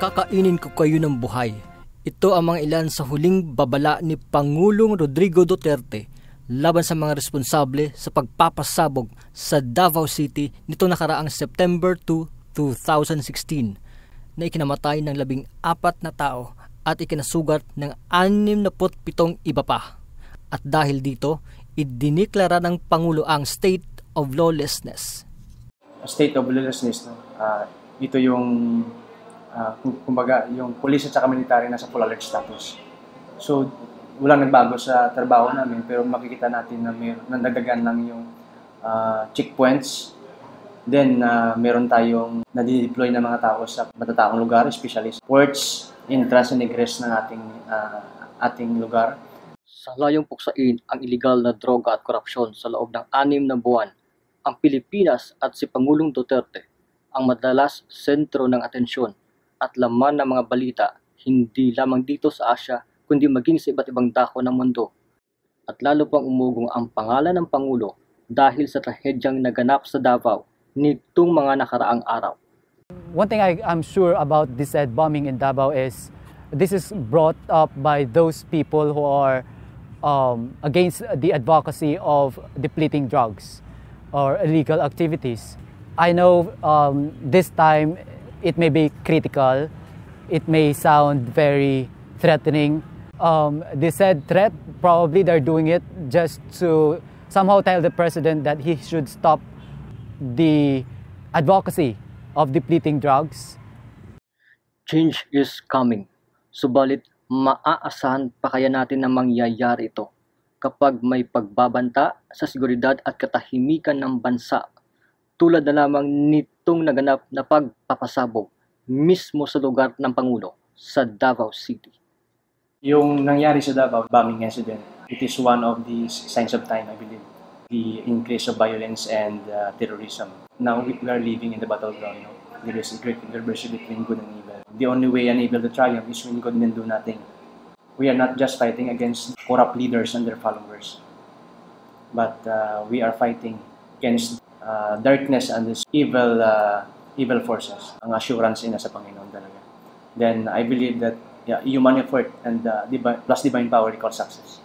Kakainin ko kayo ng buhay. Ito ang mga ilan sa huling babala ni Pangulong Rodrigo Duterte laban sa mga responsable sa pagpapasabog sa Davao City nito nakaraang September 2, 2016 na ikinamatay ng 14 na tao at ikinasugat ng 67 iba pa. At dahil dito, idiniklara ng Pangulo ang state of lawlessness. State of lawlessness, ito yung kumbaga yung police at saka military nasa full alert status. So walang nagbago sa trabaho namin, pero makikita natin na nandagdagan lang yung checkpoints. Then meron tayong nadi-deploy na mga tao sa matataong lugar, especially ports, entrance and egress ng ating lugar. Sa layong puksain ang iligal na droga at korupsyon sa loob ng 6 na buwan, ang Pilipinas at si Pangulong Duterte ang madalas sentro ng atensyon at laman ng mga balita, hindi lamang dito sa Asia, kundi maging sa iba't ibang dako ng mundo. At lalo pang umugong ang pangalan ng Pangulo dahil sa trahedyang naganap sa Davao nitong mga nakaraang araw. One thing I'm sure about this bombing in Davao is this is brought up by those people who are against the advocacy of depleting drugs or illegal activities. I know this time it may be critical, it may sound very threatening. They said threat, probably they're doing it just to somehow tell the president that he should stop the advocacy of depleting drugs. Change is coming. Subalit, maaasahan pa kaya natin na mangyayari ito kapag may pagbabanta sa seguridad at katahimikan ng bansa, tulad na lamang nitong naganap na pagpapasabog mismo sa lugar ng Pangulo sa Davao City. Yung nangyari sa Davao bombing incident, it is one of the signs of time, I believe. The increase of violence and terrorism. Now we are living in the battleground. There is a great controversy between good and evil. The only way an evil to triumph is when good men do nothing. We are not just fighting against corrupt leaders and their followers, but we are fighting against darkness and this evil forces. Ang assurance ay nasa Panginoon talaga. Then I believe that human effort and plus divine power equals success.